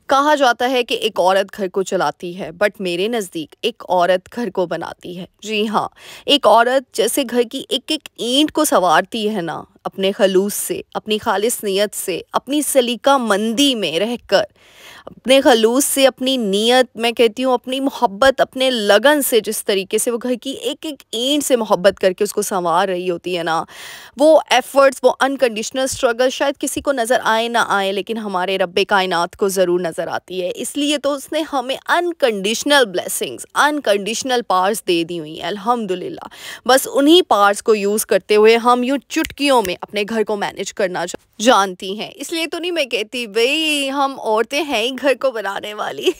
कहा जाता है कि एक औरत घर को चलाती है, बट मेरे नज़दीक एक औरत घर को बनाती है। जी हाँ, एक औरत जैसे घर की एक एक ईंट को संवारती है ना, अपने खलूस से, अपनी खालिस नीयत से, अपनी सलीका मंदी में रहकर, अपने खलूस से, अपनी नीयत, मैं कहती हूँ अपनी मोहब्बत, अपने लगन से, जिस तरीके से वो घर की एक एक ईंट से मोहब्बत करके उसको संवार रही होती है ना, वो एफर्ट्स, वो अनकंडीशनल स्ट्रगल शायद किसी को नज़र आए ना आए, लेकिन हमारे रब्बे कायनात को ज़रूर नज़र आती है। इसलिए तो उसने हमें अनकंडीशनल ब्लेसिंग्स, अनकंडीशनल पावर्स दे दी हुई हैं, अल्हम्दुलिल्लाह। बस उन्हीं पावर्स को यूज़ करते हुए हम यूँ चुटकियों में अपने घर को मैनेज करना जानती हैं। इसलिए तो नहीं मैं कहती भाई हम औरतें हैं ही घर को बनाने वाली।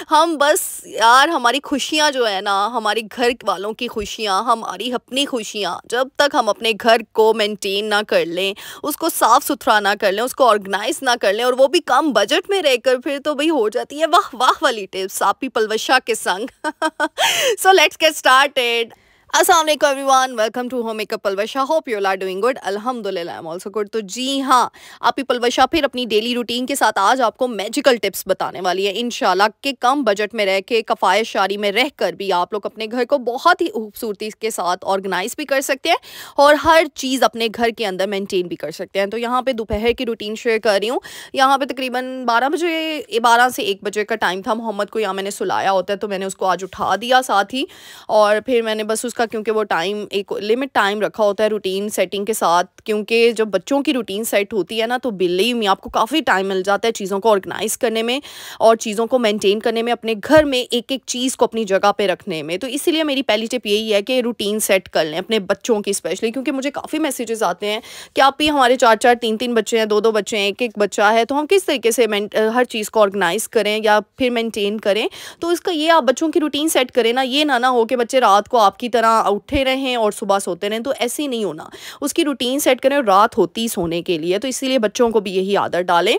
हम बस यार, हमारी खुशियाँ जो है ना, हमारी घर वालों की खुशियाँ, हमारी अपनी खुशियाँ, जब तक हम अपने घर को मेंटेन ना कर लें, उसको साफ़ सुथरा ना कर लें, उसको ऑर्गेनाइज ना कर लें, और वो भी कम बजट में रहकर, फिर तो भाई हो जाती है वाह वाह वाली टिप्स आपी पलवशा के संग। So let's get started. अस्सलाम वालेकुम everyone, welcome to home makeup Palwasha. Hope you are doing good. अल्हम्दुलिल्लाह आई एम आल्सो गुड। तो जी हाँ, आपकी पलवशा फिर अपनी डेली रूटीन के साथ आज आपको मैजिकल टिप्स बताने वाली है इंशाल्लाह, कि कम बजट में रह के, कफ़ायत शारी में रह कर भी आप लोग अपने घर को बहुत ही खूबसूरती के साथ ऑर्गेनाइज भी कर सकते हैं और हर चीज़ अपने घर के अंदर मेनटेन भी कर सकते हैं। तो यहाँ पर दोपहर की रूटीन शेयर कर रही हूँ। यहाँ पर तकरीबन 12 से 1 बजे का टाइम था। मोहम्मद को यहाँ मैंने सुलाया होता है, तो मैंने उसको आज उठा दिया साथ ही, और फिर मैंने बस उसका, क्योंकि वो टाइम, एक लिमिट टाइम रखा होता है रूटीन सेटिंग के साथ, क्योंकि जब बच्चों की रूटीन सेट होती है ना, तो बिलीव मी आपको काफ़ी टाइम मिल जाता है चीज़ों को ऑर्गेनाइज करने में और चीज़ों को मेंटेन करने में, अपने घर में एक एक चीज़ को अपनी जगह पे रखने में। तो इसीलिए मेरी पहली टिप यही है कि रूटीन सेट कर लें अपने बच्चों की स्पेशली, क्योंकि मुझे काफ़ी मैसेजेस आते हैं कि आप ही, हमारे 4-4 3-3 बच्चे हैं, 2-2 बच्चे हैं, एक-एक बच्चा है, तो हम किस तरीके से हर चीज़ को ऑर्गेनाइज करें या फिर मेंटेन करें। तो इसका ये, आप बच्चों की रूटीन सेट करें ना, ये ना हो कि बच्चे रात को आपकी तरह उठे रहें और सुबह सोते रहें, तो ऐसे ही नहीं होना। उसकी रूटीन सेट करें, रात होती ही सोने के लिए, तो इसीलिए बच्चों को भी यही आदत डालें।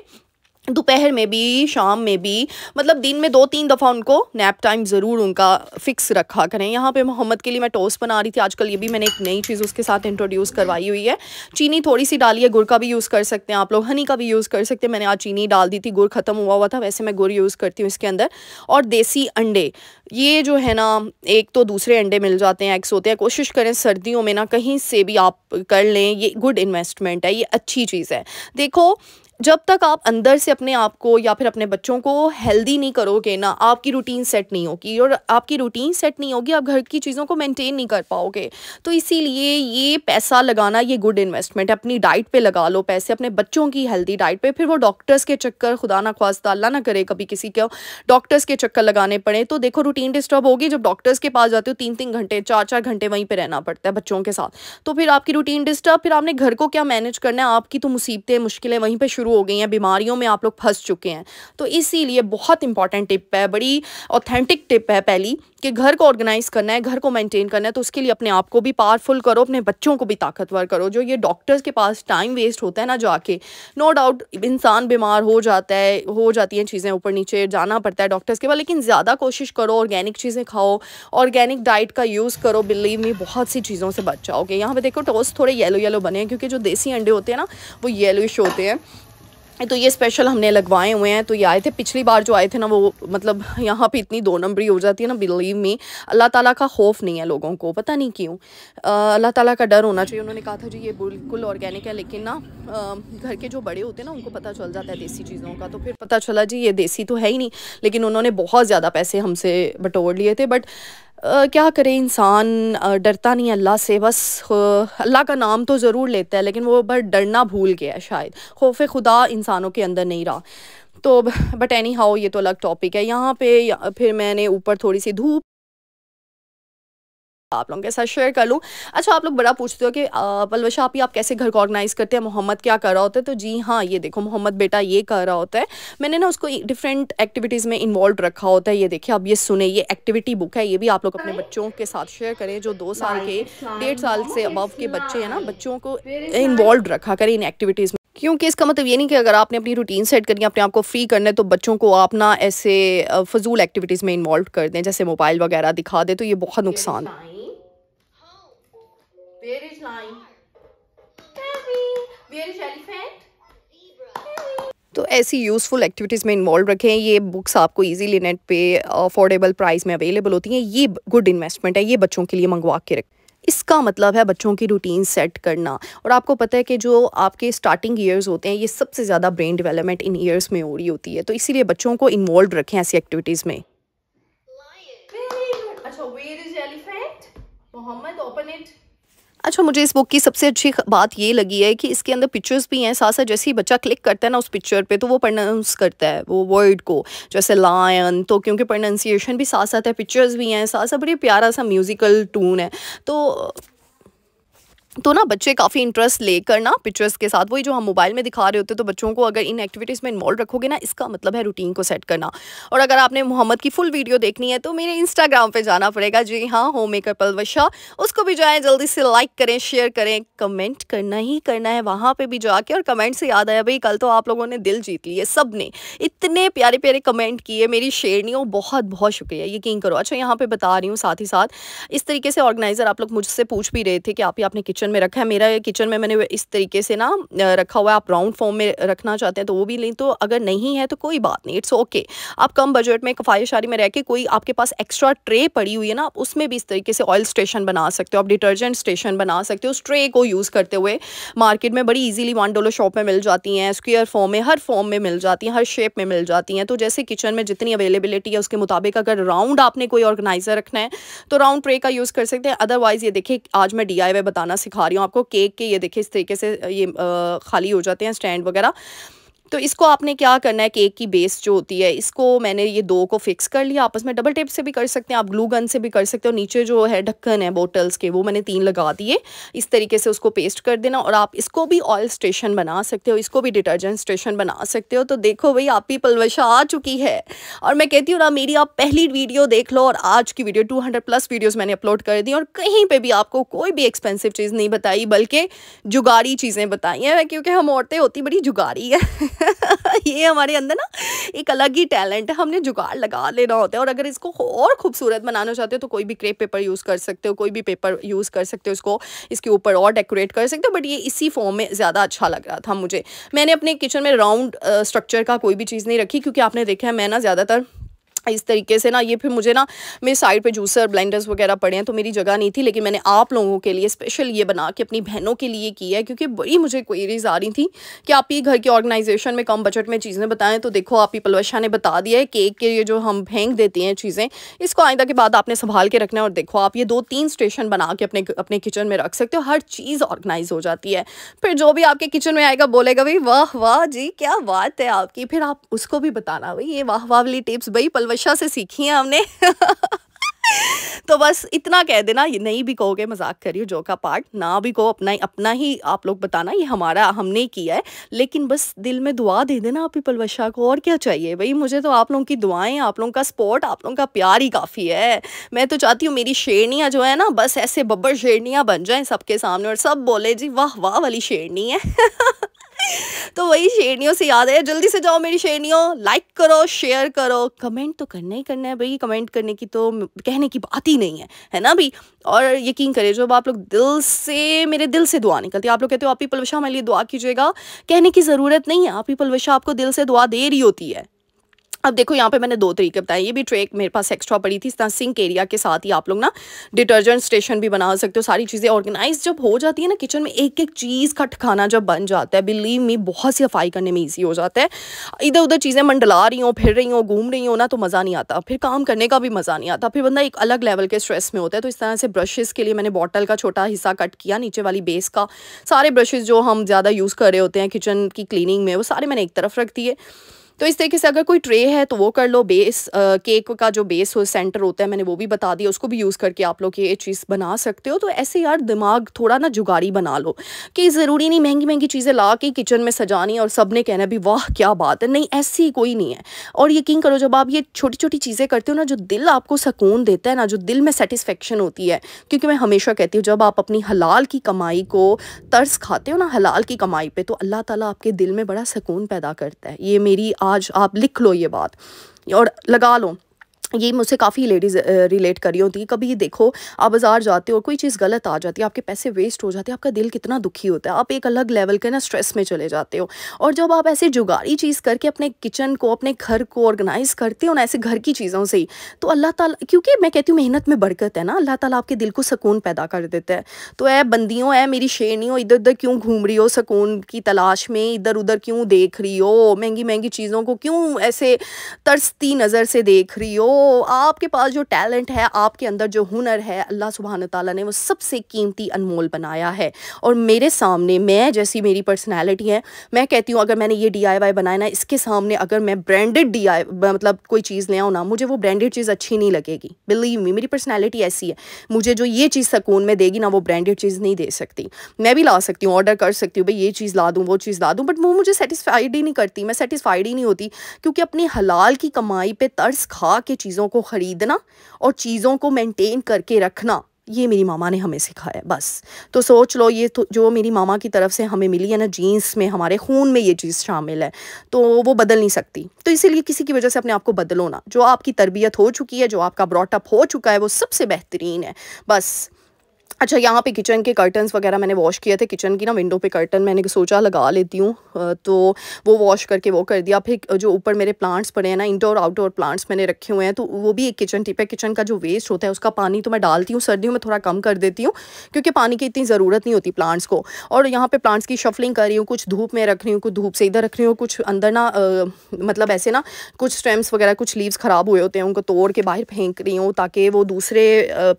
दोपहर में भी, शाम में भी, मतलब दिन में 2-3 दफ़ा उनको नैप टाइम ज़रूर उनका फ़िक्स रखा करें। यहाँ पे मोहम्मद के लिए मैं टोस्ट बना रही थी आजकल, ये भी मैंने एक नई चीज़ उसके साथ इंट्रोड्यूस करवाई हुई है। चीनी थोड़ी सी डाली है, गुड़ का भी यूज़ कर सकते हैं आप लोग, हनी का भी यूज़ कर सकते हैं। मैंने आज चीनी डाल दी थी, गुड़ ख़त्म हुआ था, वैसे मैं गुड़ यूज़ करती हूँ इसके अंदर। और देसी अंडे, ये जो है ना, एक तो दूसरे अंडे मिल जाते हैं, एग्स होते हैं, कोशिश करें सर्दियों में ना कहीं से भी आप कर लें, ये गुड इन्वेस्टमेंट है, ये अच्छी चीज़ है। देखो, जब तक आप अंदर से अपने आप को या फिर अपने बच्चों को हेल्दी नहीं करोगे ना, आपकी रूटीन सेट नहीं होगी, और आपकी रूटीन सेट नहीं होगी, आप घर की चीज़ों को मेंटेन नहीं कर पाओगे। तो इसीलिए ये पैसा लगाना, ये गुड इन्वेस्टमेंट है। अपनी डाइट पे लगा लो पैसे, अपने बच्चों की हेल्दी डाइट पे। फिर वो डॉक्टर्स के चक्कर, खुदा ना ख्वास्ता, अल्लाह ना करे कभी किसी को डॉक्टर्स के चक्कर लगाने पड़े, तो देखो रूटीन डिस्टर्ब होगी। जब डॉक्टर्स के पास जाते हो 3-3 घंटे, 4-4 घंटे वहीं पर रहना पड़ता है बच्चों के साथ, तो फिर आपकी रूटीन डिस्टर्ब, फिर आपने घर को क्या मैनेज करना है, आपकी तो मुसीबतें, मुश्किलें वहीं पर शुरू हो गई हैं, बीमारियों में आप लोग फंस चुके हैं। तो इसीलिए बहुत इंपॉर्टेंट टिप है, बड़ी ऑथेंटिक टिप है पहली, कि घर को ऑर्गेनाइज करना है, घर को मेंटेन करना है, तो उसके लिए अपने आप को भी पावरफुल करो, अपने बच्चों को भी ताकतवर करो। जो ये डॉक्टर्स के पास टाइम वेस्ट होता है ना जाके, नो डाउट इंसान बीमार हो जाता है, हो जाती हैं चीज़ें, ऊपर नीचे जाना पड़ता है डॉक्टर्स के पास, लेकिन ज़्यादा कोशिश करो, ऑर्गेनिक चीज़ें खाओ, ऑर्गेनिक डाइट का यूज़ करो, बिलीव मी बहुत सी चीज़ों से बच जाओगे। यहाँ पे देखो टोस्ट थोड़े येलो येलो बने हैं, क्योंकि जो देसी अंडे होते हैं ना, वो येलोइश होते हैं। तो ये स्पेशल हमने लगवाए हुए हैं। तो ये आए थे पिछली बार, जो आए थे ना, वो मतलब यहाँ पे इतनी 2 नंबरी हो जाती है ना, बिलीव मी। अल्लाह ताला का खौफ नहीं है लोगों को, पता नहीं क्यों। अल्लाह ताला का डर होना चाहिए। उन्होंने कहा था जी ये बिल्कुल ऑर्गेनिक है, लेकिन ना घर के जो बड़े होते हैं ना, उनको पता चल जाता है देसी चीज़ों का, तो फिर पता चला जी ये देसी तो है ही नहीं, लेकिन उन्होंने बहुत ज़्यादा पैसे हमसे बटोर लिए थे। बट क्या करे इंसान, डरता नहीं अल्लाह से, बस अल्लाह का नाम तो ज़रूर लेता है, लेकिन वो बस डरना भूल गया है शायद, खौफ खुदा इंसानों के अंदर नहीं रहा। तो बट एनी हाउ, ये तो अलग टॉपिक है। यहाँ पे फिर मैंने ऊपर थोड़ी सी धूप आप लोगों के साथ शेयर कर लूँ। अच्छा, आप लोग बड़ा पूछते हो कि पलवशा आप कैसे घर को ऑर्गेनाइज़ करते हैं, मोहम्मद क्या कर रहा होता है? तो जी हाँ, ये देखो मोहम्मद बेटा ये कर रहा होता है। मैंने ना उसको डिफरेंट एक्टिविटीज़ में इन्वॉल्व रखा होता है। ये देखिए, अब ये सुने, ये एक्टिविटी बुक है, ये भी आप लोग अपने बच्चों के साथ शेयर करें। जो 2 साल के, 1.5 साल से अबव के बच्चे हैं ना, बच्चों को इन्वॉल्व रखा करें इन एक्टिविटीज़ में। क्योंकि इसका मतलब ये नहीं कि अगर आपने अपनी रूटीन सेट करनी है, अपने आप को फ्री करना है, तो बच्चों को आप ना ऐसे फजूल एक्टिविटीज़ में इन्वॉल्व कर दें, जैसे मोबाइल वगैरह दिखा दें, तो ये बहुत नुकसान। Where is lion? Tabby. Where is elephant? तो ऐसी यूज़फुल एक्टिविटीज़ में इन्वॉल्व रखें। ये बुक्स आपको इजीली नेट पे अफोर्डेबल प्राइस में अवेलेबल होती हैं। ये गुड इन्वेस्टमेंट है, ये बच्चों के लिए मंगवा के रखें। इसका मतलब है बच्चों की रूटीन सेट करना। और आपको पता है कि जो आपके स्टार्टिंग ईयर्स होते हैं, ये सबसे ज़्यादा ब्रेन डेवलपमेंट इन ईयर्स में हो रही होती है, तो इसीलिए बच्चों को इन्वॉल्व रखें ऐसी एक्टिविटीज़ में। अच्छा, where is elephant? Mohammad, open it. अच्छा, मुझे इस बुक की सबसे अच्छी बात ये लगी है कि इसके अंदर पिक्चर्स भी हैं, साथ साथ जैसे ही बच्चा क्लिक करता है ना उस पिक्चर पे, तो वो प्रोनाउंस करता है वो वर्ड को, जैसे लायन, तो क्योंकि प्रोनाउंसिएशन भी साथ साथ है, पिक्चर्स भी हैं साथ साथ, बड़ी प्यारा सा म्यूजिकल टून है। तो ना बच्चे काफ़ी इंटरेस्ट लेकर ना पिक्चर्स के साथ, वही जो हम मोबाइल में दिखा रहे होते हैं, तो बच्चों को अगर इन एक्टिविटीज़ में इन्वॉल्व रखोगे ना, इसका मतलब है रूटीन को सेट करना। और अगर आपने मोहम्मद की फुल वीडियो देखनी है तो मेरे इंस्टाग्राम पे जाना पड़ेगा, जी हाँ, होम मेकर पलवशा, उसको भी जाएँ, जल्दी से लाइक करें, शेयर करें, कमेंट करना ही करना है वहाँ पर भी जाके। और कमेंट से याद आया भाई, कल तो आप लोगों ने दिल जीत लिए, सब ने इतने प्यारे प्यारे कमेंट किए, मेरी शेरनियों, बहुत बहुत शुक्रिया, यकीन करो। अच्छा, यहाँ पर बता रही हूँ साथ ही साथ, इस तरीके से ऑर्गेनाइज़र आप लोग मुझसे पूछ भी रहे थे कि आप ही आपने किचन में रखा है। मेरा किचन में मैंने इस तरीके से ना रखा हुआ है। आप राउंड फॉर्म में रखना चाहते हैं तो वो भी लें, तो अगर नहीं है तो कोई बात नहीं, इट्स ओके। आप कम बजट में किफायत-शारी में रह के कोई आपके पास एक्स्ट्रा ट्रे पड़ी हुई है ना, आप उसमें भी इस तरीके से ऑयल स्टेशन बना सकते हो, आप डिटर्जेंट स्टेशन बना सकते हो। उस ट्रे को यूज़ करते हुए मार्केट में बड़ी ईजिली $1 शॉप में मिल जाती हैं, स्क्वायर फॉर्म में, हर फॉर्म में मिल जाती हैं, हर शेप में मिल जाती हैं। तो जैसे किचन में जितनी अवेलेबिलिटी है उसके मुताबिक अगर राउंड आपने कोई ऑर्गेनाइजर रखना है तो राउंड ट्रे का यूज़ कर सकते हैं। अदरवाइज़ ये देखिए, आज मैं DIY बताना सिखा रही हूँ आपको केक के। ये देखिए इस तरीके से ये खाली हो जाते हैं स्टैंड वगैरह। तो इसको आपने क्या करना है, केक की बेस जो होती है, इसको मैंने ये दो को फिक्स कर लिया आपस में। डबल टेप से भी कर सकते हैं आप, ग्लू गन से भी कर सकते हो। नीचे जो है ढक्कन है बोटल्स के, वो मैंने 3 लगा दिए। इस तरीके से उसको पेस्ट कर देना। और आप इसको भी ऑयल स्टेशन बना सकते हो, इसको भी डिटर्जेंट स्टेशन बना सकते हो। तो देखो भाई, आपकी पलवशा आ चुकी है। और मैं कहती हूँ ना, मेरी आप पहली वीडियो देख लो, और आज की वीडियो 200+ वीडियोज़ मैंने अपलोड कर दी, और कहीं पर भी आपको कोई भी एक्सपेंसिव चीज़ नहीं बताई, बल्कि जुगाड़ी चीज़ें बताई हैं, क्योंकि हम औरतें होती बड़ी जुगाड़ी है। ये हमारे अंदर ना एक अलग ही टैलेंट है, हमने जुगाड़ लगा लेना होता है। और अगर इसको और खूबसूरत बनाना चाहते हो तो कोई भी क्रेप पेपर यूज़ कर सकते हो, कोई भी पेपर यूज़ कर सकते हो, इसको इसके ऊपर और डेकोरेट कर सकते हो। बट ये इसी फॉर्म में ज़्यादा अच्छा लग रहा था मुझे। मैंने अपने किचन में राउंड स्ट्रक्चर का कोई भी चीज़ नहीं रखी, क्योंकि आपने देखा है मैं ना ज़्यादातर इस तरीके से ना, ये फिर मुझे ना मेरे साइड पे जूसर ब्लेंडर्स वगैरह पड़े हैं, तो मेरी जगह नहीं थी। लेकिन मैंने आप लोगों के लिए स्पेशल ये बना के अपनी बहनों के लिए किया है, क्योंकि बड़ी मुझे क्वेरीज आ रही थी कि आप ही घर के ऑर्गेनाइजेशन में कम बजट में चीज़ें बताएं। तो देखो, आप ही पलवशा ने बता दिया है, केक के ये जो हम फेंक देते हैं चीज़ें, इसको आइंदा के बाद आपने संभाल के रखना है। और देखो, आप ये 2-3 स्टेशन बना के अपने किचन में रख सकते हो, हर चीज़ ऑर्गेनाइज हो जाती है। फिर जो भी आपके किचन में आएगा बोलेगा भाई वाह वाह जी, क्या बात है आपकी। फिर आप उसको भी बताना भाई ये वाह वाह वाली टिप्स भाई पलवशा से सीखी हैं हमने। तो बस इतना कह देना, ये नहीं भी कहोगे मजाक करियो, जो का पार्ट ना भी कहो, अपना ही आप लोग बताना ये हमारा हमने किया है। लेकिन बस दिल में दुआ दे देना आप ही पलवशा को, और क्या चाहिए भाई। मुझे तो आप लोगों की दुआएं, आप लोगों का सपोर्ट, आप लोगों का प्यार ही काफ़ी है। मैं तो चाहती हूँ मेरी शेरनियाँ जो है ना, बस ऐसे बब्बर शेरनियाँ बन जाएं सबके सामने, और सब बोले जी वाह वाह वाली शेरनी है। तो वही शेरनियों से याद है, जल्दी से जाओ मेरी शेरनियों, लाइक करो, शेयर करो, कमेंट तो करना ही करना है भाई। कमेंट करने की तो कहने की बात ही नहीं है ना भाई। और यकीन करिए, जब आप लोग दिल से, मेरे दिल से दुआ निकलती है, आप लोग कहते हो आप ही पलवशा हमारे लिए दुआ कीजिएगा, कहने की ज़रूरत नहीं है, आप ही पलवशा आपको दिल से दुआ दे रही होती है। अब देखो, यहाँ पे मैंने 2 तरीके बताए। ये भी ट्रे मेरे पास एक्स्ट्रा पड़ी थी, इस तरह सिंक एरिया के साथ ही आप लोग ना डिटर्जेंट स्टेशन भी बना सकते हो। सारी चीज़ें ऑर्गेनाइज जब हो जाती है ना किचन में, एक एक चीज़ का ठिकाना जब बन जाता है, बिलीव मी, बहुत सी सफाई करने में ईजी हो जाता है। इधर उधर चीज़ें मंडला रही हो, फिर रही हो, घूम रही हो ना, तो मज़ा नहीं आता, फिर काम करने का भी मज़ा नहीं आता, फिर बंदा एक अलग लेवल के स्ट्रेस में होता है। तो इस तरह से ब्रशेज़ के लिए मैंने बॉटल का छोटा हिस्सा कट किया, नीचे वाली बेस का। सारे ब्रशेज़ जो हम ज़्यादा यूज़ कर रहे होते हैं किचन की क्लीनिंग में, वो सारे मैंने एक तरफ रख दिए। तो इस तरीके से अगर कोई ट्रे है तो वो कर लो। बेस केक का जो बेस हो, सेंटर होता है, मैंने वो भी बता दिया, उसको भी यूज़ करके आप लोग ये चीज़ बना सकते हो। तो ऐसे यार दिमाग थोड़ा ना जुगाड़ी बना लो, कि ज़रूरी नहीं महंगी महंगी चीज़ें ला के किचन में सजानी और सब ने कहना भी वाह क्या बात है। नहीं, ऐसी कोई नहीं है। और यकीन करो, जब आप ये छोटी छोटी चीज़ें करते हो ना, जो दिल आपको सुकून देता है ना, जो दिल में सेटिस्फेक्शन होती है, क्योंकि मैं हमेशा कहती हूँ, जब आप अपनी हलाल की कमाई को तरस खाते हो ना, हलाल की कमाई पे, तो अल्लाह ताला आपके दिल में बड़ा सुकून पैदा करता है। ये मेरी आज आप लिख लो ये बात और लगा लो। ये मुझसे काफ़ी लेडीज़ रिलेट कर रही होती है। कभी देखो, आप बाज़ार जाते हो, कोई चीज़ गलत आ जाती है, आपके पैसे वेस्ट हो जाते हैं, आपका दिल कितना दुखी होता है, आप एक अलग लेवल के ना स्ट्रेस में चले जाते हो। और जब आप ऐसे जुगाड़ी चीज़ करके अपने किचन को, अपने घर को ऑर्गेनाइज़ करते हो ना ऐसे घर की चीज़ों से ही, तो अल्लाह ताला, क्योंकि मैं कहती हूँ मेहनत में बरकत है ना, अल्लाह ताला आपके दिल को सुकून पैदा कर देता है। तो ऐ बंदियों, ऐ मेरी शेरनियों, इधर उधर क्यों घूम रही हो सुकून की तलाश में, इधर उधर क्यों देख रही हो, महंगी महंगी चीज़ों को क्यों ऐसे तरसती नज़र से देख रही हो। आपके पास जो टैलेंट है, आपके अंदर जो हुनर है, अल्लाह सुब्हान ताला ने वो सबसे कीमती अनमोल बनाया है। और मेरे सामने, मैं जैसी मेरी पर्सनैलिटी है, मैं कहती हूँ अगर मैंने ये DIY बनाया ना, इसके सामने अगर मैं ब्रांडेड DIY मतलब कोई चीज़ ले आऊँ ना, मुझे वो ब्रांडेड चीज़ अच्छी नहीं लगेगी। बिलीव मी, मेरी पर्सनैलिटी ऐसी है, मुझे जो ये चीज़ सुकून में देगी ना, वो ब्रांडेड चीज़ नहीं दे सकती। मैं भी ला सकती हूँ, ऑर्डर कर सकती हूँ, भाई ये चीज़ ला दूँ, वो चीज़ ला दूँ, बट वो मुझे सेटिस्फाइड ही नहीं करती, मैं सेटिस्फाइड ही नहीं होती। क्योंकि अपनी हलाल की कमाई पे तरस खा के चीज़ों को ख़रीदना और चीज़ों को मेंटेन करके रखना, ये मेरी मामा ने हमें सिखाया है बस। तो सोच लो, ये तो जो मेरी मामा की तरफ से हमें मिली है ना, जीन्स में, हमारे खून में ये चीज़ शामिल है, तो वो बदल नहीं सकती। तो इसीलिए किसी की वजह से अपने आप को बदलो ना। जो आपकी तरबियत हो चुकी है, जो आपका ब्रॉटअप हो चुका है, वो सबसे बेहतरीन है बस। अच्छा, यहाँ पे किचन के कर्टन्स वगैरह मैंने वॉश किए थे। किचन की ना विंडो पे कर्टन मैंने सोचा लगा लेती हूँ, तो वो वॉश करके वो कर दिया। फिर जो ऊपर मेरे प्लांट्स पड़े हैं ना, इंडोर आउटडोर प्लांट्स मैंने रखे हुए हैं, तो वो भी एक किचन टिप है। किचन का जो वेस्ट होता है उसका पानी तो मैं डालती हूँ, सर्दियों में थोड़ा कम कर देती हूँ क्योंकि पानी की इतनी ज़रूरत नहीं होती प्लांट्स को। और यहाँ पे प्लांट्स की शफलिंग कर रही हूँ, कुछ धूप में रख रही हूँ, कुछ धूप से इधर रख रही हूँ, कुछ अंदर ना मतलब ऐसे ना कुछ स्टेम्स वगैरह, कुछ लीव्स ख़राब हुए होते हैं, उनको तोड़ के बाहर फेंक रही हूँ ताकि वो दूसरे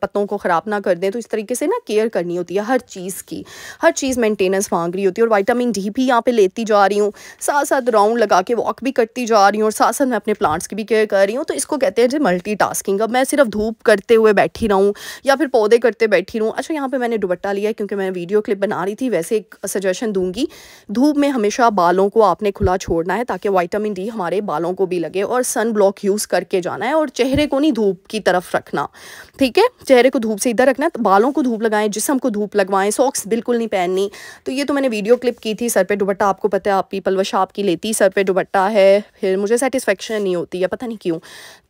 पत्तों को ख़राब ना कर दें। तो इस तरीके से ना केयर करनी होती है हर चीज़ की, हर चीज़ मेंटेनेंस मांग रही होती है। और विटामिन डी भी यहाँ पे लेती जा रही हूँ, साथ साथ राउंड लगा के वॉक भी करती जा रही हूँ, और साथ साथ मैं अपने प्लांट्स की भी केयर कर रही हूँ। तो इसको कहते हैं जो मल्टीटास्किंग। अब मैं सिर्फ धूप करते हुए बैठी रहूँ या फिर पौधे करते बैठी रहूँ। अच्छा, यहाँ पे मैंने दुपट्टा लिया है क्योंकि मैं वीडियो क्लिप बना रही थी। वैसे एक सजेशन दूंगी, धूप में हमेशा बालों को आपने खुला छोड़ना है ताकि विटामिन डी हमारे बालों को भी लगे, और सन ब्लॉक यूज़ करके जाना है, और चेहरे को नहीं धूप की तरफ रखना, ठीक है? चेहरे को धूप से इधर रखना है, तो बालों को धूप लगाएं, जिस्म को धूप लगवाएं, सॉक्स बिल्कुल नहीं पहननी। तो ये तो मैंने वीडियो क्लिप की थी। सर पे दुपट्टा, आपको पता है, आप पीपल वशा आपकी लेती सर पे दुपट्टा है, फिर मुझे सेटिस्फेक्शन नहीं होती है, पता नहीं क्यों।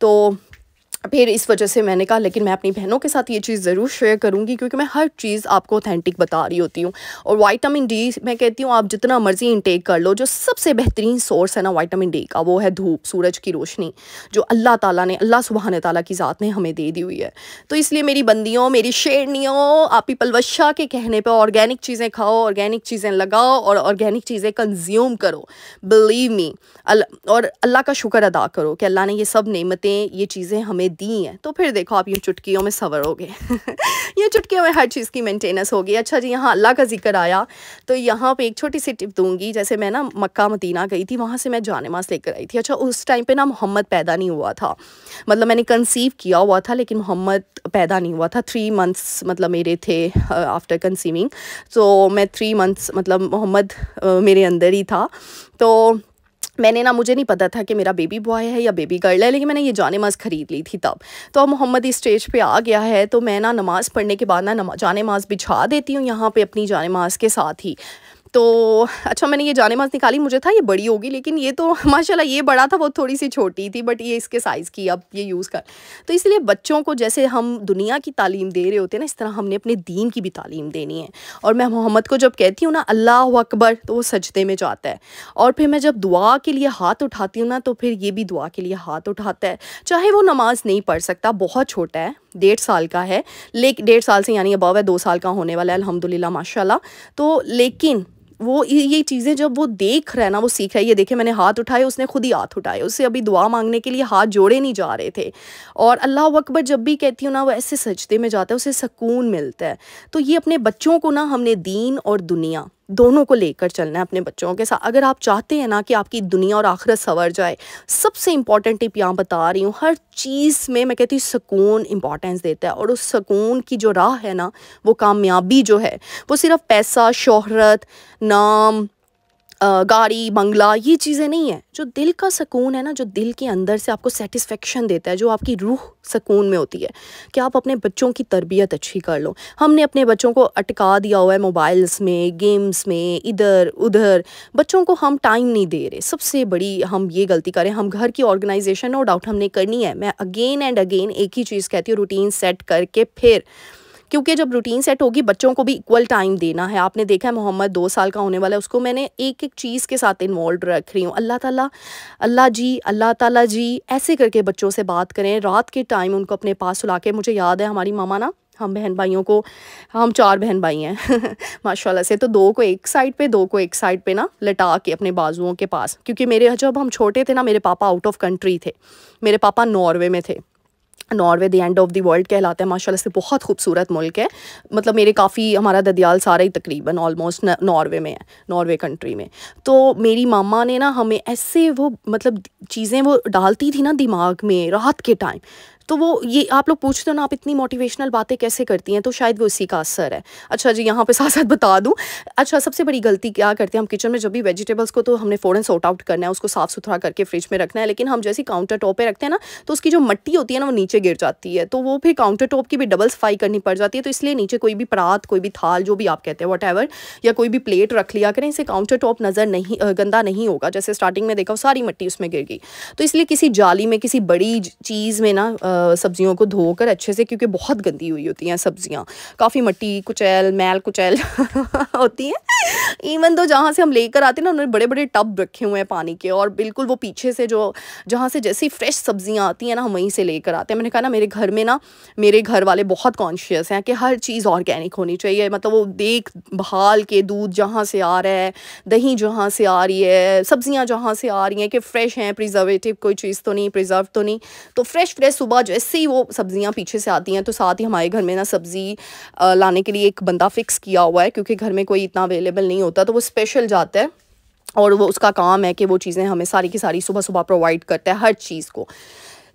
तो फिर इस वजह से मैंने कहा लेकिन मैं अपनी बहनों के साथ ये चीज़ ज़रूर शेयर करूँगी क्योंकि मैं हर चीज़ आपको ऑथेंटिक बता रही होती हूँ। और विटामिन डी मैं कहती हूँ आप जितना मर्ज़ी इनटेक कर लो, जो सबसे बेहतरीन सोर्स है ना विटामिन डी का, वो है धूप, सूरज की रोशनी, जो अल्लाह ताला ने, अल्लाह सुब्हान ताला की ज़ात ने हमें दे दी हुई है। तो इसलिए मेरी बंदियों, मेरी शेरनियों, आप पीपल वशा के कहने पर ऑर्गेनिक चीज़ें खाओ, ऑर्गेनिक चीज़ें लगाओ और ऑर्गेनिक चीज़ें कंज्यूम करो। बिलीव मी, और अल्लाह का शुक्र अदा करो कि अल्लाह ने ये सब नेमतें, ये चीज़ें हमें दी हैं। तो फिर देखो आप यूँ चुटकियों में संवरोगे ये चुटकियों में हर चीज़ की मेंटेनेंस होगी। अच्छा जी, यहाँ अल्लाह का जिक्र आया तो यहाँ पे एक छोटी सी टिप दूंगी। जैसे मैं ना मक्का मदीना गई थी, वहाँ से मैं जानेमाज़ लेकर आई थी। अच्छा, उस टाइम पे ना मोहम्मद पैदा नहीं हुआ था, मतलब मैंने कंसीव किया हुआ था लेकिन मोहम्मद पैदा नहीं हुआ था। 3 मंथ्स मतलब मेरे थे आफ्टर कंसीविंग। तो मैं 3 मंथ्स मतलब मोहम्मद मेरे अंदर ही था। तो मैंने ना, मुझे नहीं पता था कि मेरा बेबी बॉय है या बेबी गर्ल है, लेकिन मैंने ये जानेमाज़ ख़रीद ली थी तब। तो अब मोहम्मद इस स्टेज पे आ गया है, तो मैं ना नमाज़ पढ़ने के बाद ना जानेमाज़ बिछा देती हूँ यहाँ पे अपनी जानेमाज़ के साथ ही। तो अच्छा, मैंने ये जानेमाज़ निकाली, मुझे था ये बड़ी होगी, लेकिन ये तो माशाल्लाह ये बड़ा था, वो थोड़ी सी छोटी थी, बट ये इसके साइज़ की, अब ये यूज़ कर। तो इसलिए बच्चों को जैसे हम दुनिया की तालीम दे रहे होते हैं ना, इस तरह हमने अपने दीन की भी तालीम देनी है। और मैं मोहम्मद को जब कहती हूँ ना अल्लाह अकबर, तो वो सजदे में जाता है। और फिर मैं जब दुआ के लिए हाथ उठाती हूँ ना, तो फिर ये भी दुआ के लिए हाथ उठाता है। चाहे वो नमाज़ नहीं पढ़ सकता, बहुत छोटा है, 1.5 साल का है, लेकिन 1.5 साल से यानी अबव है, 2 साल का होने वाला है अल्हम्दुलिल्लाह माशाल्लाह। तो लेकिन वो ये चीज़ें जब वो देख रहा है ना, वो सीख रहा है। ये देखे मैंने हाथ उठाए, उसने खुद ही हाथ उठाए, उससे अभी दुआ मांगने के लिए हाथ जोड़े नहीं जा रहे थे। और अल्लाह अकबर जब भी कहती हूँ ना, वो ऐसे सजदे में जाता है, उसे सुकून मिलता है। तो ये अपने बच्चों को ना, हमने दीन और दुनिया दोनों को लेकर चलना है अपने बच्चों के साथ। अगर आप चाहते हैं ना कि आपकी दुनिया और आखिरत संवर जाए, सबसे इम्पॉर्टेंट टिप यहाँ बता रही हूँ, हर चीज़ में मैं कहती हूँ सुकून इम्पॉर्टेंस देता है। और उस सुकून की जो राह है ना, वो कामयाबी जो है, वो सिर्फ पैसा, शोहरत, नाम, गाड़ी, बंगला, ये चीज़ें नहीं है। जो दिल का सुकून है ना, जो दिल के अंदर से आपको सैटिस्फैक्शन देता है, जो आपकी रूह सुकून में होती है कि आप अपने बच्चों की तरबियत अच्छी कर लो। हमने अपने बच्चों को अटका दिया हुआ है मोबाइल्स में, गेम्स में, इधर-उधर। बच्चों को हम टाइम नहीं दे रहे। सबसे बड़ी हम ये गलती करें, हम घर की ऑर्गेनाइज़ेशन नो डाउट हमने करनी है। मैं अगेन एंड अगेन एक ही चीज़ कहती हूँ, रूटीन सेट करके फिर, क्योंकि जब रूटीन सेट होगी बच्चों को भी इक्वल टाइम देना है। आपने देखा है मोहम्मद 2 साल का होने वाला है, उसको मैंने एक-एक चीज़ के साथ इन्वॉल्व रख रही हूँ। अल्लाह ताला जी ऐसे करके बच्चों से बात करें। रात के टाइम उनको अपने पास सुला के, मुझे याद है हमारी मामा ना, हम बहन भाइयों को, हम 4 बहन भाई हैं माशाल्लाह से, तो 2 को एक साइड पे, 2 को एक साइड पे ना लिटा के अपने बाजुओं के पास, क्योंकि मेरे जब हम छोटे थे ना, मेरे पापा आउट ऑफ कंट्री थे। मेरे पापा नॉर्वे में थे। Norway the end of the world कहलाता है, माशाल्लाह से बहुत खूबसूरत मुल्क है। मतलब मेरे काफ़ी, हमारा ददियाल सारा ही तकरीबन ऑलमोस्ट नॉर्वे में है, नॉर्वे कंट्री में। तो मेरी मामा ने ना हमें ऐसे वो मतलब चीज़ें वो डालती थी ना दिमाग में रात के टाइम, तो वो ये आप लोग पूछते हो ना आप इतनी मोटिवेशनल बातें कैसे करती हैं, तो शायद वो इसी का असर है। अच्छा जी, यहाँ पे साथ साथ बता दूँ, अच्छा सबसे बड़ी गलती क्या करते हैं हम किचन में, जब भी वेजिटेबल्स को तो हमने फ़ौरन सॉर्ट आउट करना है, उसको साफ़ सुथरा करके फ्रिज में रखना है, लेकिन हम जैसे काउंटर टॉप पे रखते हैं ना, तो उसकी जो मिट्टी होती है ना वो नीचे गिर जाती है, तो वो फिर काउंटर टॉप की भी डबल सफाई करनी पड़ जाती है। तो इसलिए नीचे कोई भी परात, कोई भी थाल, जो भी आप कहते हैं वट, या कोई भी प्लेट रख लिया करें, इससे काउंटर टॉप नज़र नहीं गंदा नहीं होगा। जैसे स्टार्टिंग में देखा सारी मिट्टी उसमें गिर गई, तो इसलिए किसी जाली में, किसी बड़ी चीज़ में ना सब्जियों को धोकर अच्छे से, क्योंकि बहुत गंदी हुई होती हैं सब्जियां, काफ़ी मिट्टी कुचैल मैल कुचैल होती हैं। इवन तो जहाँ से हम लेकर आते हैं ना, उन्होंने बड़े बड़े टब रखे हुए हैं पानी के, और बिल्कुल वो पीछे से जो जहाँ से जैसी फ्रेश सब्जियां आती हैं ना, हम वहीं से लेकर आते हैं। मैंने कहा ना, मेरे घर में ना मेरे घर वाले बहुत कॉन्शियस हैं कि हर चीज़ ऑर्गेनिक होनी चाहिए। मतलब वो देख भाल के, दूध जहाँ से आ रहा है, दही जहाँ से आ रही है, सब्जियां जहाँ से आ रही हैं कि फ़्रेश हैं, प्रिजर्वेटिव कोई चीज़ तो नहीं, प्रिजर्व तो नहीं। तो फ्रेश सुबह जैसे ही वो सब्जियां पीछे से आती हैं, तो साथ ही हमारे घर में ना सब्ज़ी लाने के लिए एक बंदा फ़िक्स किया हुआ है, क्योंकि घर में कोई इतना अवेलेबल नहीं होता, तो वो स्पेशल जाता है, और वो उसका काम है कि वो चीज़ें हमें सारी की सारी सुबह सुबह प्रोवाइड करता है हर चीज़ को।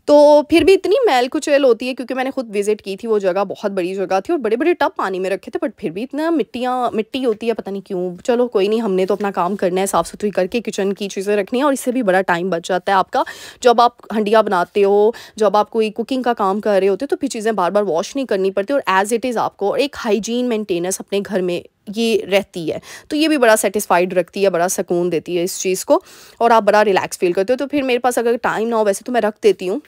तो फिर भी इतनी मैल कुचैल होती है, क्योंकि मैंने खुद विज़िट की थी वो जगह, बहुत बड़ी जगह थी और बड़े-बड़े टब पानी में रखे थे, बट फिर भी इतना मिट्टी होती है, पता नहीं क्यों। चलो कोई नहीं, हमने तो अपना काम करना है, साफ़-सुथरी करके किचन की चीज़ें रखनी है, और इससे भी बड़ा टाइम बच जाता है आपका। जब आप हंडिया बनाते हो, जब आप कोई कुकिंग का काम कर रहे होते हो, तो फिर चीज़ें बार-बार वॉश नहीं करनी पड़ती, और एज़ इट इज़ आपको एक हाइजीन मेंटेनेंस अपने घर में ये रहती है, तो ये भी बड़ा सेटिस्फाइड रखती है, बड़ा सुकून देती है इस चीज़ को, और आप बड़ा रिलैक्स फ़ील करते हो। तो फिर मेरे पास अगर टाइम ना हो, वैसे तो मैं रख देती हूँ,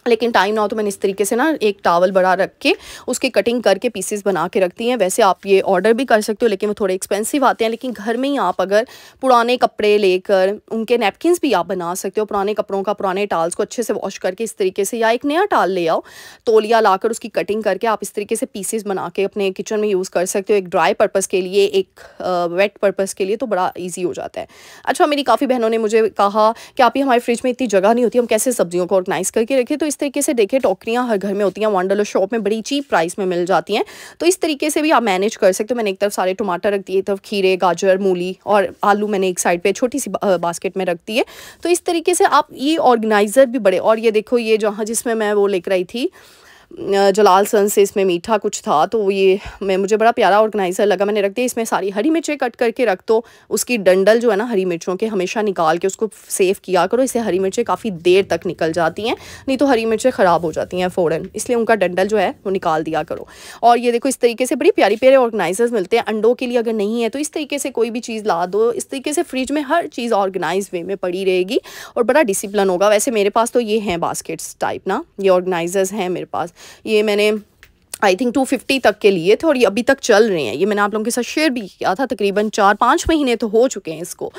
लेकिन टाइम ना हो तो मैंने इस तरीके से ना एक टॉवल बड़ा रख के उसकी कटिंग करके पीसेस बना के रखती हैं। वैसे आप ये ऑर्डर भी कर सकते हो, लेकिन वो थोड़े एक्सपेंसिव आते हैं। लेकिन घर में ही आप अगर पुराने कपड़े लेकर उनके नैपकिन्स भी आप बना सकते हो, पुराने कपड़ों का, पुराने टाल्स को अच्छे से वॉश करके इस तरीके से, या एक नया टाल ले आओ, तौलिया लाकर उसकी कटिंग करके आप इस तरीके से पीसेस बना के अपने किचन में यूज़ कर सकते हो, एक ड्राई पर्पज़ के लिए, एक वेट पर्पज़ के लिए, तो बड़ा ईजी हो जाता है। अच्छा, मेरी काफ़ी बहनों ने मुझे कहा कि आप ही, हमारे फ्रिज में इतनी जगह नहीं होती, हम कैसे सब्जियों को ऑर्गेनाइज़ करके रखें। तो इस तरीके से देखिए, टोकरियाँ हर घर में होती हैं, वंडरलूर शॉप में बड़ी चीप प्राइस में मिल जाती हैं, तो इस तरीके से भी आप मैनेज कर सकते हो। मैंने एक तरफ सारे टमाटर रख दिए, एक तरफ खीरे, गाजर, मूली और आलू मैंने एक साइड पे छोटी सी बास्केट में रख दी है। तो इस तरीके से आप ये ऑर्गेनाइज़र भी बड़े, और ये देखो, ये जहाँ जिसमें मैं वो लेकर आई थी जलाल सन से, इसमें मीठा कुछ था, तो ये मुझे बड़ा प्यारा ऑर्गेनाइज़र लगा, मैंने रख दिया। इसमें सारी हरी मिर्चें कट करके रख दो, उसकी डंडल जो है ना हरी मिर्चों के, हमेशा निकाल के उसको सेव किया करो, इससे हरी मिर्चें काफ़ी देर तक निकल जाती हैं, नहीं तो हरी मिर्चें ख़राब हो जाती हैं फ़ौरन, इसलिए उनका डंडल जो है वो निकाल दिया करो। और ये देखो, इस तरीके से बड़ी प्यारी प्यारे ऑर्गेनाइज़र्स मिलते हैं अंडों के लिए, अगर नहीं है तो इस तरीके से कोई भी चीज़ ला दो, इस तरीके से फ्रिज में हर चीज़ ऑर्गेनाइज वे में पड़ी रहेगी और बड़ा डिसिप्लिन होगा। वैसे मेरे पास तो ये हैं बास्केट्स टाइप ना, ये ऑर्गेनाइज़र्स हैं मेरे पास, ये मैंने आई थिंक 250 तक के लिए थे, और ये अभी तक चल रहे हैं। ये मैंने आप लोगों के साथ शेयर भी किया था, तकरीबन 4-5 महीने तो हो चुके हैं इसको,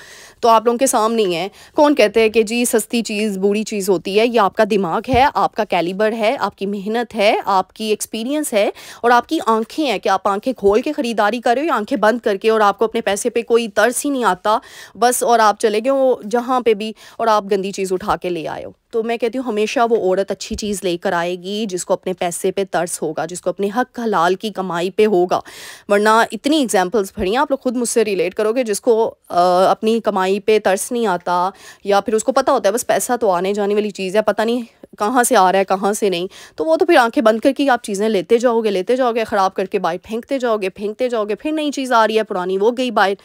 तो आप लोगों के सामने ही है। कौन कहते हैं कि जी सस्ती चीज़ बुरी चीज़ होती है? ये आपका दिमाग है, आपका कैलिबर है, आपकी मेहनत है, आपकी एक्सपीरियंस है, और आपकी आंखें हैं कि आप आंखें खोल के ख़रीदारी कर रहे हो या आंखें बंद करके, और आपको अपने पैसे पे कोई तरस ही नहीं आता बस, और आप चले गए हो जहाँ पे भी और आप गंदी चीज़ उठा के ले आए हो। तो मैं कहती हूँ, हमेशा वो औरत अच्छी चीज़ लेकर आएगी जिसको अपने पैसे पे तरस होगा, जिसको अपने हक हलाल की कमाई पे होगा। वरना इतनी एग्जांपल्स पढ़ी हैं, आप लोग खुद मुझसे रिलेट करोगे, जिसको अपनी कमाई पे तरस नहीं आता, या फिर उसको पता होता है बस पैसा तो आने जाने वाली चीज़ है, पता नहीं कहाँ से आ रहा है कहाँ से नहीं, तो वो तो फिर आंखें बंद करके आप चीज़ें लेते जाओगे, ख़राब करके बाहर फेंकते जाओगे, फिर नई चीज़ आ रही है, पुरानी वो गई बाहर।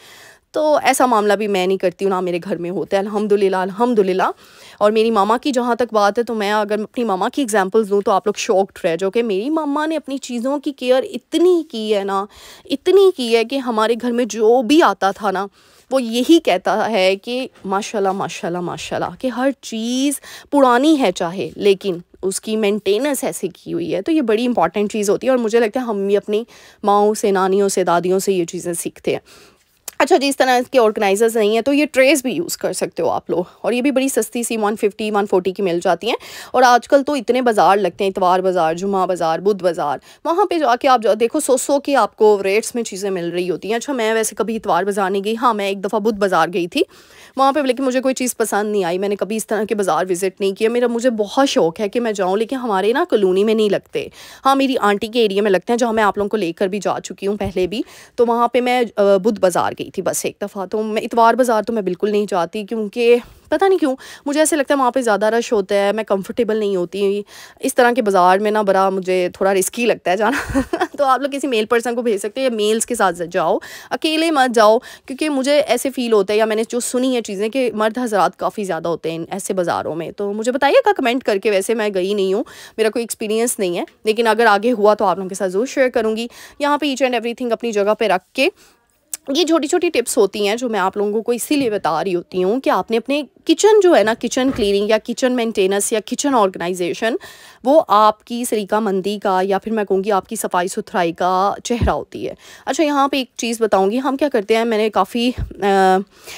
तो ऐसा मामला भी मैं नहीं करती हूँ, ना मेरे घर में होता है, अल्हम्दुलिल्लाह अल्हम्दुलिल्लाह। और मेरी मामा की जहाँ तक बात है, तो मैं अगर अपनी मामा की एग्जांपल्स दूँ तो आप लोग शॉक्ड रह जाओगे। मेरी मामा ने अपनी चीज़ों की केयर इतनी की है ना, इतनी की है कि हमारे घर में जो भी आता था ना, वो यही कहता है कि माशाल्लाह माशाल्लाह माशाल्लाह, कि हर चीज़ पुरानी है चाहे, लेकिन उसकी मेंटेनेंस ऐसे की हुई है। तो ये बड़ी इंपॉर्टेंट चीज़ होती है, और मुझे लगता है हम भी अपनी माँओं से, नानियों से, दादियों से ये चीज़ें सीखते हैं। अच्छा जी, इस तरह के ऑर्गेनाइजर्स नहीं है तो ये ट्रेस भी यूज़ कर सकते हो आप लोग, और ये भी बड़ी सस्ती सी 150 140 की मिल जाती हैं। और आजकल तो इतने बाज़ार लगते हैं, इतवार बाज़ार, जुमा बाज़ार, बुध बाज़ार, वहाँ पे जाके आप देखो 100 की आपको रेट्स में चीज़ें मिल रही होती हैं। अच्छा, मैं वैसे कभी इतवार बाज़ार नहीं गई, हाँ मैं एक दफ़ा बुध बाज़ार गई थी वहाँ पे, लेकिन मुझे कोई चीज़ पसंद नहीं आई। मैंने कभी इस तरह के बाज़ार विज़िट नहीं किया। मुझे बहुत शौक है कि मैं जाऊँ, लेकिन हमारे ना कॉलोनी में नहीं लगते। हाँ, मेरी आंटी के एरिया में लगते हैं, जहाँ मैं आप लोगों को लेकर भी जा चुकी हूँ पहले भी। तो वहाँ पे मैं बुध बाज़ार गई थी बस एक दफ़ा। तो मैं इतवार बाज़ार तो मैं बिल्कुल नहीं जाती, क्योंकि पता नहीं क्यों मुझे ऐसे लगता है वहाँ पे ज़्यादा रश होता है, मैं कंफर्टेबल नहीं होती इस तरह के बाज़ार में ना, बड़ा मुझे थोड़ा रिस्की लगता है जाना। तो आप लोग किसी मेल पर्सन को भेज सकते हैं, या मेल्स के साथ जाओ, अकेले मत जाओ, क्योंकि मुझे ऐसे फ़ील होता है, या मैंने जो सुनी है चीज़ें, कि मर्द हज़रात काफ़ी ज़्यादा होते हैं ऐसे बाज़ारों में। तो मुझे बताइएगा कमेंट करके। वैसे मैं गई नहीं हूँ, मेरा कोई एक्सपीरियंस नहीं है, लेकिन अगर आगे हुआ तो आप लोगों के साथ ज़रूर शेयर करूँगी। यहाँ पे ईच एंड एवरीथिंग अपनी जगह पे रख के, ये छोटी छोटी टिप्स होती हैं जो मैं आप लोगों को इसीलिए बता रही होती हूँ कि आपने अपने किचन जो है ना, किचन क्लीनिंग या किचन मेंटेनेंस या किचन ऑर्गेनाइजेशन, वो आपकी सलीकामंदी का, या फिर मैं कहूँगी आपकी सफाई सुथराई का चेहरा होती है। अच्छा, यहाँ पे एक चीज़ बताऊँगी, हम क्या करते हैं, मैंने काफ़ी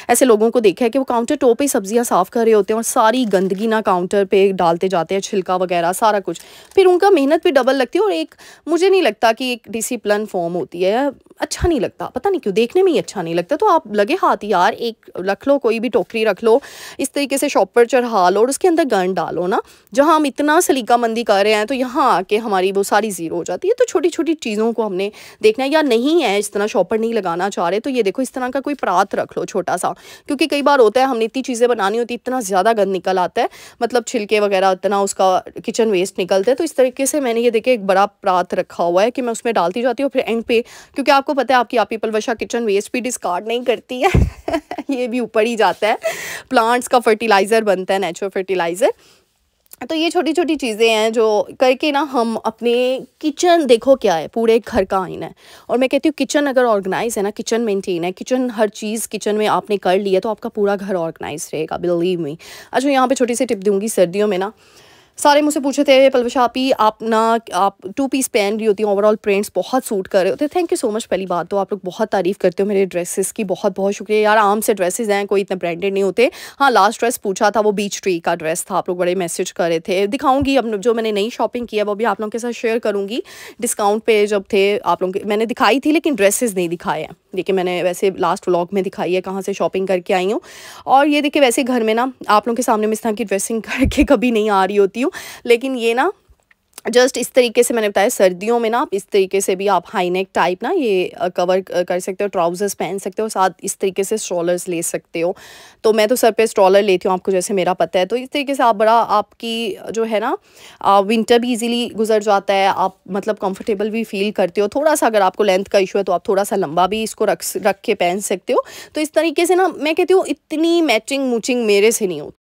ऐसे लोगों को देखा है कि वो काउंटर टॉप पे सब्जियाँ साफ़ कर रहे होते हैं और सारी गंदगी ना काउंटर पे डालते जाते हैं, छिलका वगैरह सारा कुछ, फिर उनका मेहनत भी डबल लगती है। और एक मुझे नहीं लगता कि एक डिसिप्लिन फॉर्म होती है, अच्छा नहीं लगता, पता नहीं क्यों, देखने में ही अच्छा नहीं लगता। तो आप लगे हाथ यार एक रख लो, कोई भी टोकरी रख लो, इस तरीके से शॉप पर चढ़ा लो और उसके अंदर गंद डालो ना। जहाँ हम इतना सलीकामंदी कर रहे हैं, तो यहाँ आके हमारी वो सारी ज़ीरो हो जाती है। तो छोटी छोटी चीज़ों को हमने देखना है, या नहीं है इस तरह शॉपर नहीं लगाना चाह रहे, तो ये देखो इस तरह का कोई परात रख लो छोटा सा, क्योंकि कई बार होता है हमने इतनी चीज़ें बनानी होती, इतना ज़्यादा गंद निकल आता है, मतलब छिलके वगैरह इतना उसका किचन वेस्ट निकलता है। तो इस तरीके से मैंने ये देखे एक बड़ा परात रखा हुआ है कि मैं उसमें डालती जाती हूँ, फिर एंड पे, क्योंकि आपको पता है आपकी आप पलवशा किचन वेस्ट भी डिस्कार्ड नहीं करती है ये भी ऊपर ही जाता है, प्लांट्स का फर्टिलाइज़र बनता है, नेचुरल फर्टिलाइज़र। तो ये छोटी छोटी चीज़ें हैं जो करके ना हम अपने किचन, देखो क्या है, पूरे घर का आईना है। और मैं कहती हूँ किचन अगर ऑर्गेनाइज है ना, किचन मेंटेन है, किचन हर चीज़ किचन में आपने कर लिया, तो आपका पूरा घर ऑर्गेनाइज रहेगा, बिलीव मी। अच्छा, यहाँ पे छोटी सी टिप दूँगी, सर्दियों में ना सारे मुझसे पूछे थे पलवशा आप ना, आप 2 पीस पहन रही होती हैं, ओवरऑल प्रिंट्स बहुत सूट कर रहे होते। Thank you so much. पहली बात तो आप लोग बहुत तारीफ़ करते हो मेरे ड्रेसेस की, बहुत बहुत शुक्रिया यार। आम से ड्रेसेस हैं, कोई इतने ब्रांडेड नहीं होते। हाँ, लास्ट ड्रेस पूछा था वो बीच ट्री का ड्रेस था, आप लोग बड़े मैसेज कर रहे थे। दिखाऊंगी अब जो मैंने नई शॉपिंग की है वो भी आप लोगों के साथ शेयर करूँगी। डिस्काउंट पे जब थे आप लोग, मैंने दिखाई थी, लेकिन ड्रेसेस नहीं दिखाए हैं, देखिए मैंने वैसे लास्ट व्लॉग में दिखाई है कहाँ से शॉपिंग करके आई हूँ। और ये देखिए वैसे घर में ना आप लोगों के सामने मैं इस तरह की ड्रेसिंग करके कभी नहीं आ रही होती हूँ, लेकिन ये ना जस्ट इस तरीके से मैंने बताया, सर्दियों में ना आप इस तरीके से भी आप हाई नेक टाइप ना ये कवर कर सकते हो, ट्राउजर्स पहन सकते हो, साथ इस तरीके से स्ट्रॉलर्स ले सकते हो। तो मैं तो सर पे स्ट्रॉलर लेती हूँ, आपको जैसे मेरा पता है। तो इस तरीके से आप बड़ा, आपकी जो है ना विंटर भी इजीली गुजर जाता है, आप मतलब कंफर्टेबल भी फील करते हो। थोड़ा सा अगर आपको लेंथ का इशू है तो आप थोड़ा सा लंबा भी इसको रख के पहन सकते हो। तो इस तरीके से ना मैं कहती हूँ इतनी मैचिंग मूचिंग मेरे से नहीं होती,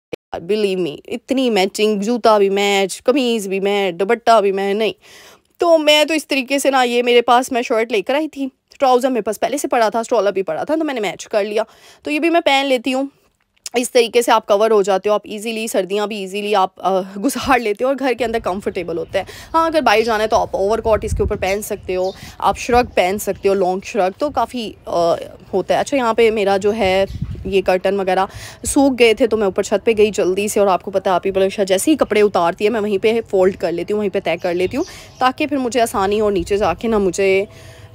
बिलीव मी, इतनी मैचिंग, जूता भी मैच, कमीज़ भी मैच, दुपट्टा भी मैच, नहीं। तो मैं तो इस तरीके से ना, ये मेरे पास मैं शर्ट लेकर आई थी, ट्राउज़र मेरे पास पहले से पड़ा था, स्ट्रॉलर भी पड़ा था, तो मैंने मैच कर लिया। तो ये भी मैं पहन लेती हूँ। इस तरीके से आप कवर हो जाते हो, आप इजीली, सर्दियाँ भी इजीली आप गुजार लेते हो और घर के अंदर कंफर्टेबल होता है। हाँ, अगर बाहर जाना है तो आप ओवरकोट इसके ऊपर पहन सकते हो, आप श्रग पहन सकते हो, लॉन्ग श्रग, तो काफ़ी होता है। अच्छा, यहाँ पे मेरा जो है ये कर्टन वगैरह सूख गए थे, तो मैं ऊपर छत पे गई जल्दी से, और आपको पता है आप ही पलवशा जैसे ही कपड़े उतारती है मैं वहीं पे फोल्ड कर लेती हूँ, वहीं पे तय कर लेती हूँ, ताकि फिर मुझे आसानी हो, नीचे जाके ना मुझे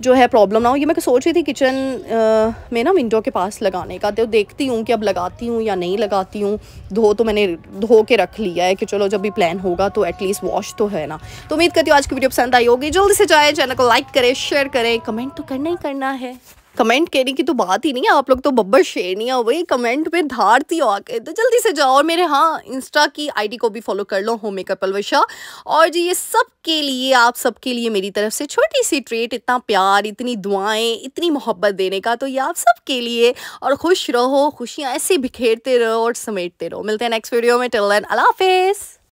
जो है प्रॉब्लम ना हो। ये मैं सोच रही थी किचन में ना विंडो के पास लगाने का, तो देखती हूँ कि अब लगाती हूँ या नहीं लगाती हूँ। तो मैंने धो के रख लिया है कि चलो जब भी प्लान होगा तो एटलीस्ट वॉश तो है ना। तो उम्मीद करती हूँ आज की वीडियो पसंद आई होगी। जल्दी से जाए, चैनल को लाइक करें, शेयर करें, कमेंट तो करना ही करना है। कमेंट करने की तो बात ही नहीं है, आप लोग तो बब्बर शेरनियाँ हो गई, कमेंट पे धारती हो आके। तो जल्दी से जाओ और मेरे हाँ इंस्टा की आईडी को भी फॉलो कर लो, होम मेकअप पलवशा। और जी ये सब के लिए, आप सबके लिए मेरी तरफ से छोटी सी ट्रीट, इतना प्यार, इतनी दुआएं, इतनी मोहब्बत देने का, तो ये आप सबके लिए। और खुश रहो, खुशियाँ ऐसे बिखेरते रहो और समेटते रहो। मिलते हैं नेक्स्ट वीडियो में, टिल देन अल्लाह हाफिज़।